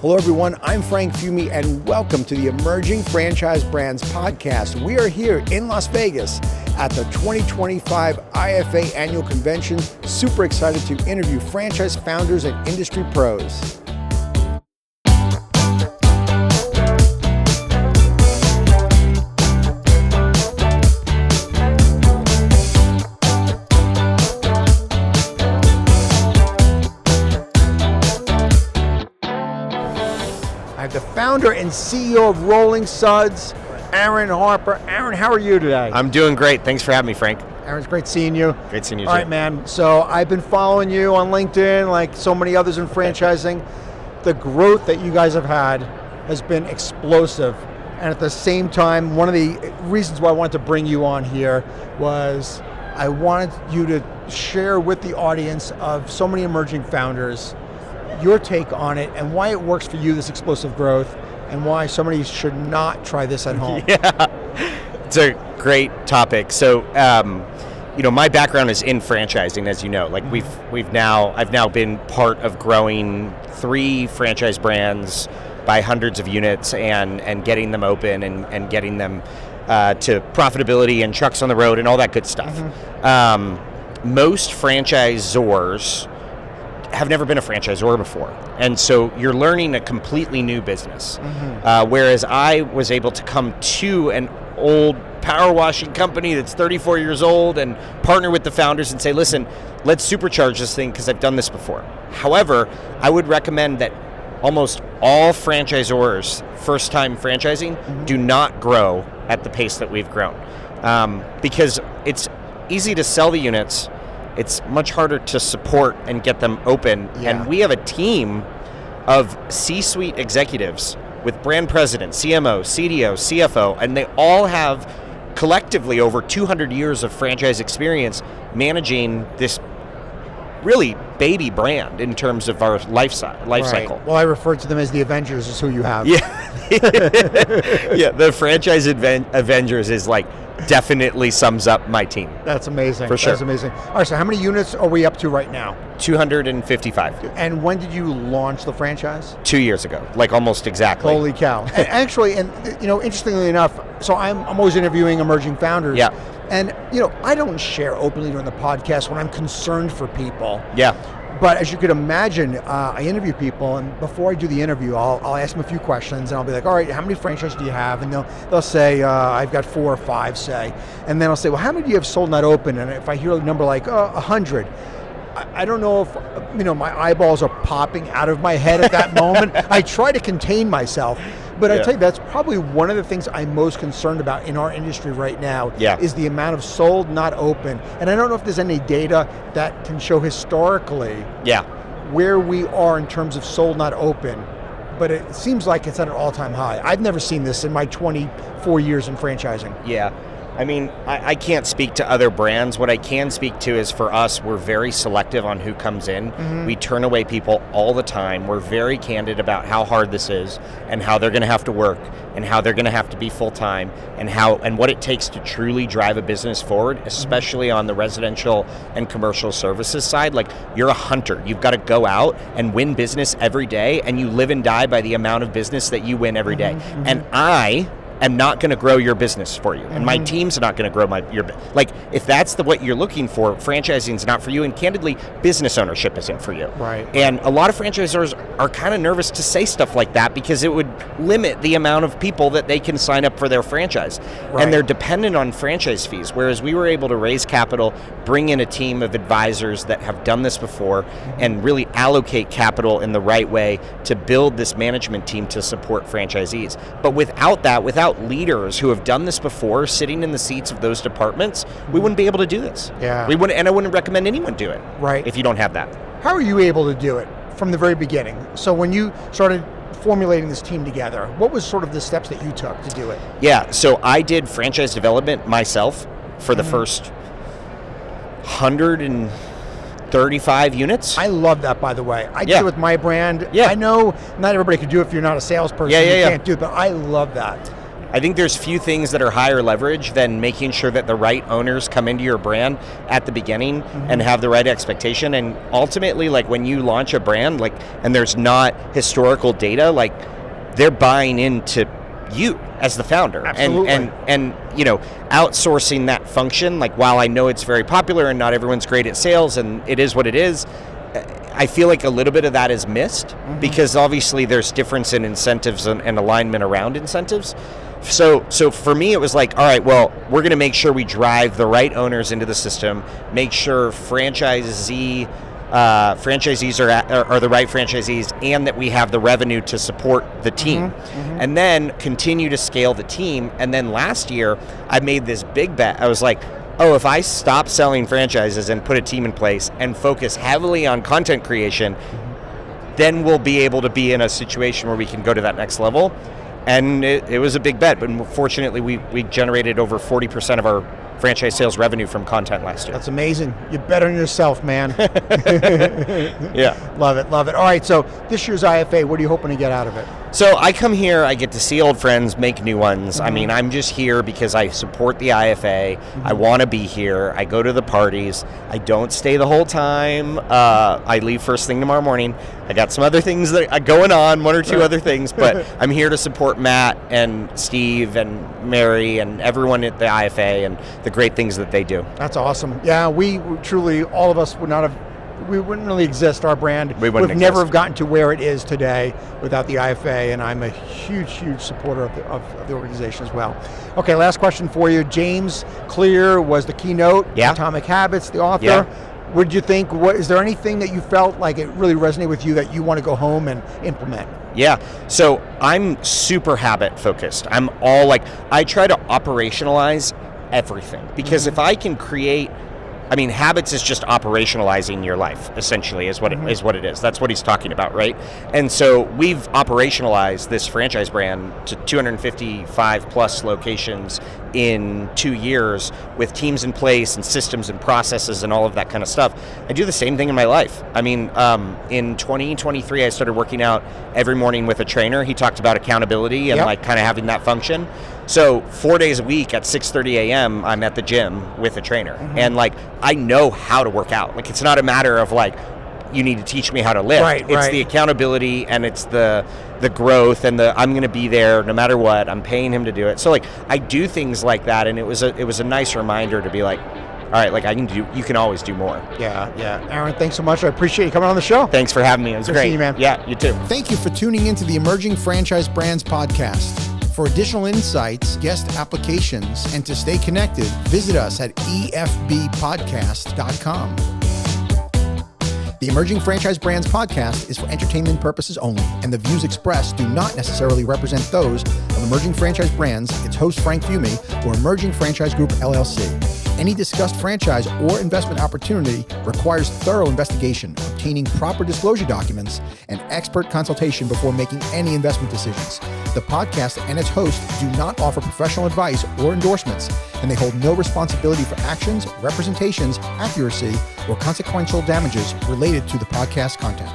Hello, everyone. I'm Frank Fumi, and welcome to the Emerging Franchise Brands podcast. We are here in Las Vegas at the 2025 IFA Annual Convention. Super excited to interview franchise founders and industry pros. I have the founder and CEO of Rolling Suds, Aaron Harper. Aaron, how are you today? I'm doing great. Thanks for having me, Frank. Aaron, it's great seeing you. Great seeing you, All too. right, man. So I've been following you on LinkedIn, like so many others in franchising. The growth that you guys have had has been explosive. And at the same time, one of the reasons why I wanted to bring you on here was I wanted you to share with the audience of so many emerging founders your take on it and why it works for you, this explosive growth, and why somebody should not try this at home. Yeah, it's a great topic. So, my background is in franchising, as you know. Like I've now been part of growing 3 franchise brands by hundreds of units and getting them open and getting them to profitability and trucks on the road and all that good stuff. Mm-hmm. Most franchisors have never been a franchisor before. And so you're learning a completely new business. Mm-hmm. Whereas I was able to come to an old power washing company that's 34 years old and partner with the founders and say, listen, let's supercharge this thing because I've done this before. However, I would recommend that almost all franchisors, first time franchising, mm-hmm. do not grow at the pace that we've grown. Because it's easy to sell the units. It's much harder to support and get them open. Yeah. And we have a team of C-suite executives with brand president, CMO, CDO, CFO, and they all have collectively over 200 years of franchise experience managing this really baby brand in terms of our life cycle. Well, I refer to them as the Avengers is who you have. Yeah, yeah. The franchise Avengers is like definitely sums up my team. That's amazing. For sure. That's amazing. All right, so how many units are we up to right now? 255. And when did you launch the franchise? 2 years ago, like almost exactly. Holy cow. And actually, interestingly enough, so I'm always interviewing emerging founders. Yeah. And, I don't share openly during the podcast when I'm concerned for people. Yeah. But as you could imagine, I interview people, and before I do the interview, I'll ask them a few questions, and I'll be like, all right, how many franchises do you have? And they'll say, I've got 4 or 5, say. And then I'll say, well, how many do you have sold not open? And if I hear a number like 100, I don't know if, my eyeballs are popping out of my head at that moment. I try to contain myself. But I tell you, that's probably one of the things I'm most concerned about in our industry right now is the amount of sold, not open. And I don't know if there's any data that can show historically where we are in terms of sold, not open. But it seems like it's at an all-time high. I've never seen this in my 24 years in franchising. Yeah. I mean, I can't speak to other brands. What I can speak to is for us, we're very selective on who comes in. Mm-hmm. We turn away people all the time. We're very candid about how hard this is and how they're going to have to work and how they're going to have to be full-time and what it takes to truly drive a business forward, especially on the residential and commercial services side. Like, you're a hunter. You've got to go out and win business every day, and you live and die by the amount of business that you win every day. Mm-hmm. And I am not going to grow your business for you, and my team's not going to grow your like. If that's what you're looking for, franchising is not for you, and candidly, business ownership isn't for you. Right. And a lot of franchisors are kind of nervous to say stuff like that because it would limit the amount of people that they can sign up for their franchise, and they're dependent on franchise fees. Whereas we were able to raise capital, bring in a team of advisors that have done this before, and really allocate capital in the right way to build this management team to support franchisees. But without that, without leaders who have done this before sitting in the seats of those departments, we wouldn't be able to do this. Yeah. We wouldn't, and I wouldn't recommend anyone do it. Right. If you don't have that. How are you able to do it from the very beginning? So when you started formulating this team together, what was sort of the steps that you took to do it? Yeah, so I did franchise development myself for the first 135 units. I love that, by the way. I did it with my brand. Yeah. I know not everybody can do it if you're not a salesperson. You can't do it, but I love that. I think there's few things that are higher leverage than making sure that the right owners come into your brand at the beginning and have the right expectation. And ultimately, like when you launch a brand, like, and there's not historical data, like they're buying into you as the founder. Absolutely. And you know, outsourcing that function, like while I know it's very popular and not everyone's great at sales and it is what it is, I feel like a little bit of that is missed because obviously there's difference in incentives and alignment around incentives. So for me, it was like, all right, well, we're going to make sure we drive the right owners into the system, make sure franchisees are the right franchisees, and that we have the revenue to support the team, and then continue to scale the team. And then last year, I made this big bet. I was like, oh, if I stop selling franchises and put a team in place and focus heavily on content creation, then we'll be able to be in a situation where we can go to that next level. And it was a big bet, but fortunately we generated over 40% of our franchise sales revenue from content last year. That's amazing. You bet on yourself, man. Yeah. Love it, love it. All right, so this year's IFA, what are you hoping to get out of it? So I come here, I get to see old friends, make new ones. I mean, I'm just here because I support the IFA. I want to be here. I go to the parties. I don't stay the whole time. I leave first thing tomorrow morning. I got some other things that are going on, one or two other things, but I'm here to support Matt and Steve and Mary and everyone at the IFA and the great things that they do. That's awesome. Yeah, we truly, all of us we wouldn't really exist, our brand. We wouldn't never exist. have gotten to where it is today without the IFA, and I'm a huge, huge supporter of the organization as well. Okay, last question for you. James Clear was the keynote, Atomic Habits, the author. Yeah. What did you think? Is there anything that you felt like it really resonated with you that you want to go home and implement? Yeah, so I'm super habit focused. I'm all like, I try to operationalize everything because if I can create, I mean, habits is just operationalizing your life, essentially, is what it is. That's what he's talking about, right? And so we've operationalized this franchise brand to 255 plus locations in 2 years with teams in place and systems and processes and all of that kind of stuff. I do the same thing in my life. I mean, in 2023, I started working out every morning with a trainer. He talked about accountability and like kind of having that function. So 4 days a week at 6:30 a.m., I'm at the gym with a trainer. And like, I know how to work out. Like, it's not a matter of like, you need to teach me how to lift. It's the accountability and it's the growth and I'm going to be there no matter what. I'm paying him to do it. So like, I do things like that, and it was a nice reminder to be like, all right, like you can always do more. Yeah. Aaron, thanks so much. I appreciate you coming on the show. Thanks for having me. It was Good great. to see you, man. Yeah, you too. Thank you for tuning into the Emerging Franchise Brands podcast. For additional insights, guest applications, and to stay connected, visit us at efbpodcast.com. The Emerging Franchise Brands podcast is for entertainment purposes only, and the views expressed do not necessarily represent those of Emerging Franchise Brands, its host Frank Fiume, or Emerging Franchise Group LLC. Any discussed franchise or investment opportunity requires thorough investigation, obtaining proper disclosure documents, and expert consultation before making any investment decisions. The podcast and its host do not offer professional advice or endorsements, and they hold no responsibility for actions, representations, accuracy, or consequential damages related to the podcast content.